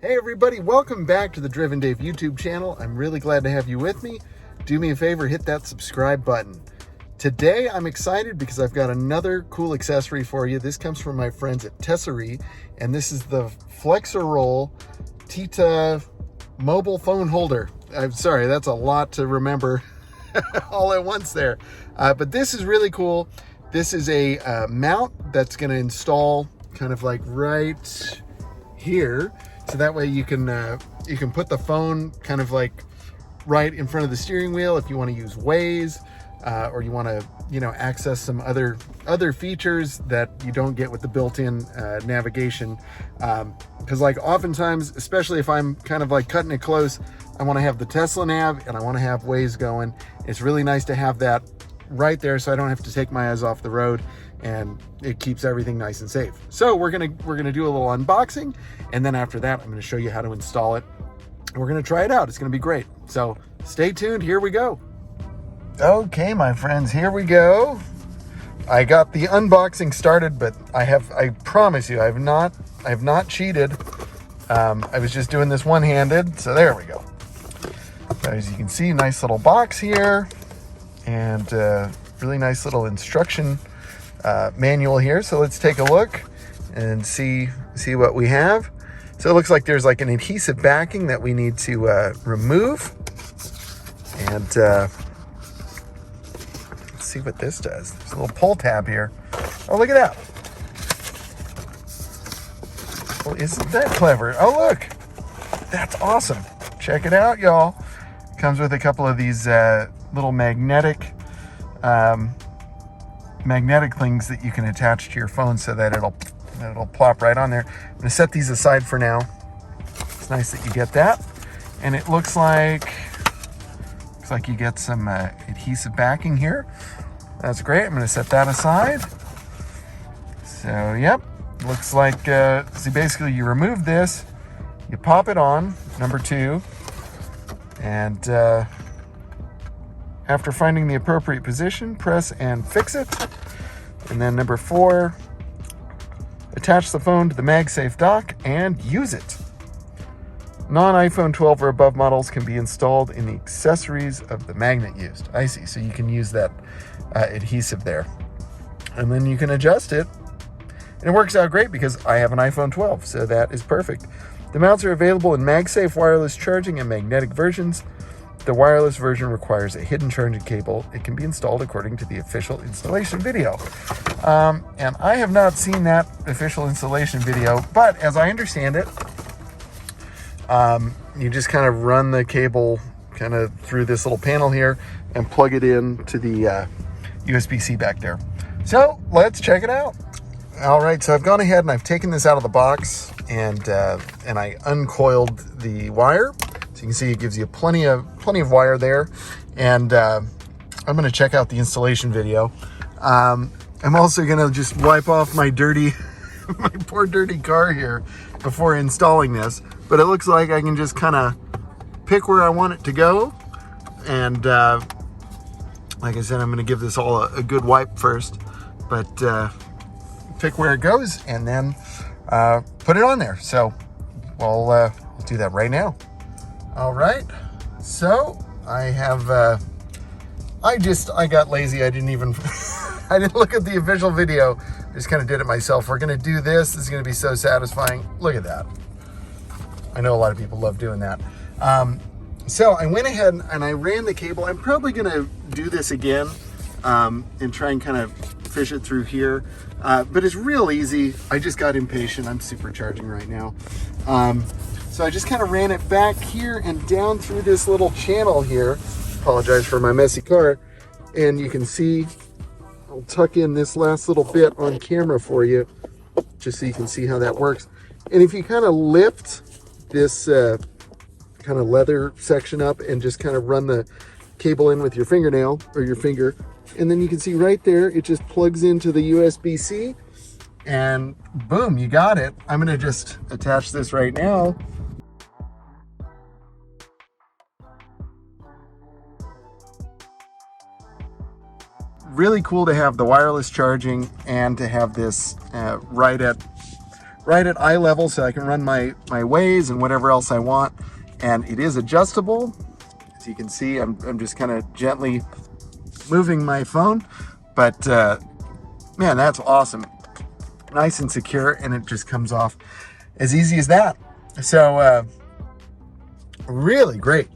Hey everybody, welcome back to the Driven Dave YouTube channel. I'm really glad to have you with me. Do me a favor, hit that subscribe button. Today I'm excited because I've got another cool accessory for you. This comes from my friends at Tessery, and this is the REFERRAL Tita mobile phone holder. I'm sorry, that's a lot to remember all at once there. But this is really cool. This is a mount that's going to install kind of like right here. So that way you can put the phone kind of like right in front of the steering wheel if you want to use Waze, or you want to, access some other features that you don't get with the built-in navigation. Because like oftentimes, especially if I'm kind of like cutting it close, I want to have the Tesla nav and I want to have Waze going. It's really nice to have that right there so I don't have to take my eyes off the road, and it keeps everything nice and safe. So we're gonna do a little unboxing, and then after that I'm gonna show you how to install it. We're gonna try it out. It's gonna be great. So stay tuned, here we go. Okay, my friends, here we go. I got the unboxing started, but I promise you, I have not cheated. I was just doing this one-handed, so there we go. So as you can see, nice little box here, and really nice little instruction manual here. So let's take a look and see what we have. So it looks like there's like an adhesive backing that we need to remove, and let's see what this does. There's a little pull tab here. Oh, look at that. Well, isn't that clever? Oh, look, that's awesome. Check it out, y'all. Comes with a couple of these little magnetic things that you can attach to your phone so that it'll plop right on there. I'm gonna set these aside for now. It's nice that you get that, and it looks like you get some adhesive backing here. That's great. I'm gonna set that aside. So yep, looks like so basically you remove this, you pop it on, number 2, and after finding the appropriate position, press and fix it. And then number 4, attach the phone to the MagSafe dock and use it. Non-iPhone 12 or above models can be installed in the accessories of the magnet used. I see, so you can use that adhesive there. And then you can adjust it. And it works out great because I have an iPhone 12, so that is perfect. The mounts are available in MagSafe wireless charging and magnetic versions. The wireless version requires a hidden charging cable. It can be installed according to the official installation video. And I have not seen that official installation video, but as I understand it, you just kind of run the cable kind of through this little panel here and plug it in to the USB-C back there. So let's check it out. All right, so I've gone ahead and I've taken this out of the box, and I uncoiled the wire. So you can see it gives you plenty of wire there, and I'm going to check out the installation video. I'm also going to just wipe off my poor dirty car here before installing this. But it looks like I can just kind of pick where I want it to go, and like I said, I'm going to give this all a good wipe first. But pick where it goes and then put it on there. So we'll do that right now. All right, so I have, I got lazy. I didn't even, I didn't look at the official video. I just kind of did it myself. We're going to do this. This is going to be so satisfying. Look at that. I know a lot of people love doing that. So I went ahead and I ran the cable. I'm probably going to do this again and try and kind of fish it through here. But it's real easy. I just got impatient. I'm supercharging right now. So I just kind of ran it back here and down through this little channel here. Apologize for my messy car. And you can see, I'll tuck in this last little bit on camera for you, just so you can see how that works. And if you kind of lift this kind of leather section up and just kind of run the cable in with your fingernail or your finger, and then you can see right there, it just plugs into the USB-C, and boom, you got it. I'm gonna just attach this right now. Really cool to have the wireless charging and to have this right right at eye level so I can run my ways and whatever else I want. And it is adjustable. As you can see, I'm just kind of gently moving my phone, but man, that's awesome. Nice and secure, and it just comes off as easy as that. So really great.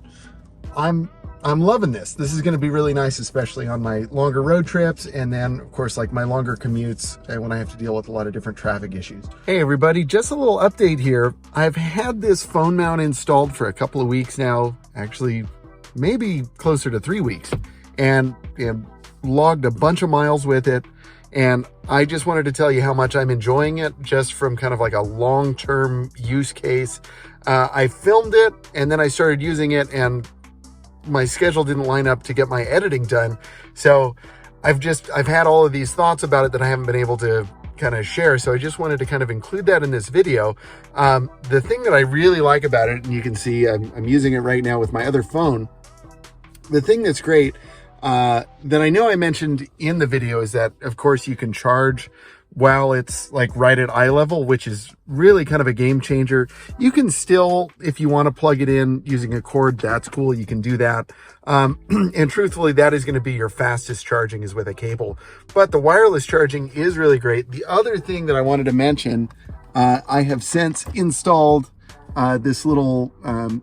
I'm loving this. This is going to be really nice, especially on my longer road trips, and then of course like my longer commutes when I have to deal with a lot of different traffic issues. Hey everybody, just a little update here. I've had this phone mount installed for a couple of weeks now, actually maybe closer to 3 weeks, and logged a bunch of miles with it. And I just wanted to tell you how much I'm enjoying it, just from kind of like a long-term use case. I filmed it and then I started using it, and my schedule didn't line up to get my editing done. So I've had all of these thoughts about it that I haven't been able to kind of share. So I just wanted to kind of include that in this video. The thing that I really like about it, and you can see I'm using it right now with my other phone. The thing that's great that I know I mentioned in the video is that, of course, you can charge while it's like right at eye level, which is really kind of a game changer. You can still, if you want to plug it in using a cord, that's cool. You can do that. And truthfully, that is going to be your fastest charging is with a cable. But the wireless charging is really great. The other thing that I wanted to mention, I have since installed this little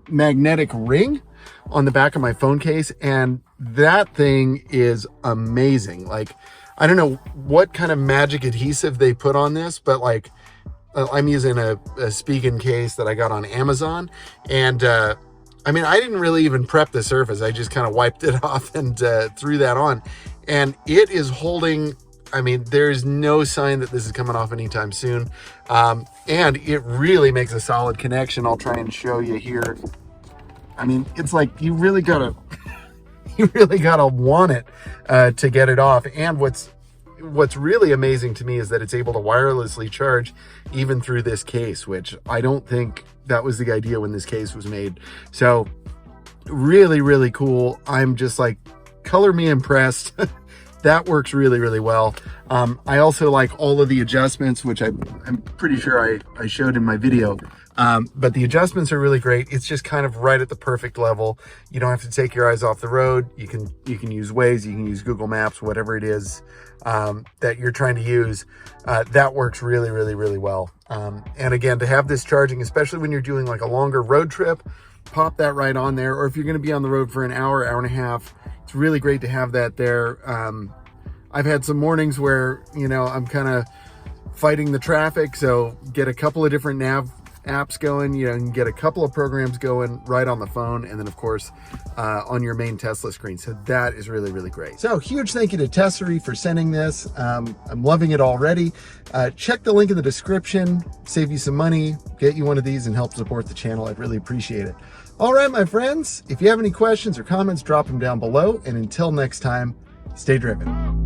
magnetic ring on the back of my phone case, and that thing is amazing. Like, I don't know what kind of magic adhesive they put on this, but like I'm using a Spigen case that I got on Amazon, and I mean, I didn't really even prep the surface. I just kind of wiped it off and threw that on, and it is holding. I mean, there's no sign that this is coming off anytime soon, and it really makes a solid connection. I'll try and show you here. I mean, it's like you really gotta want it to get it off. And what's really amazing to me is that it's able to wirelessly charge even through this case, which I don't think that was the idea when this case was made. So really, really cool. I'm just like, color me impressed. That works really, really well. I also like all of the adjustments, which I'm pretty sure I showed in my video. But the adjustments are really great. It's just kind of right at the perfect level. You don't have to take your eyes off the road. You can use Waze, you can use Google Maps, whatever it is that you're trying to use. That works really, really, really well. And again, to have this charging, especially when you're doing like a longer road trip, pop that right on there. Or if you're going to be on the road for an hour, hour and a half, it's really great to have that there. I've had some mornings where, you know, I'm kind of fighting the traffic, so get a couple of different nav apps going, you know, and get a couple of programs going right on the phone, and then of course on your main Tesla screen. So that is really, really great. So huge thank you to Tessery for sending this. I'm loving it already. Check the link in the description, save you some money, get you one of these, and help support the channel. I'd really appreciate it. All right, my friends, if you have any questions or comments, drop them down below, and until next time, stay driven.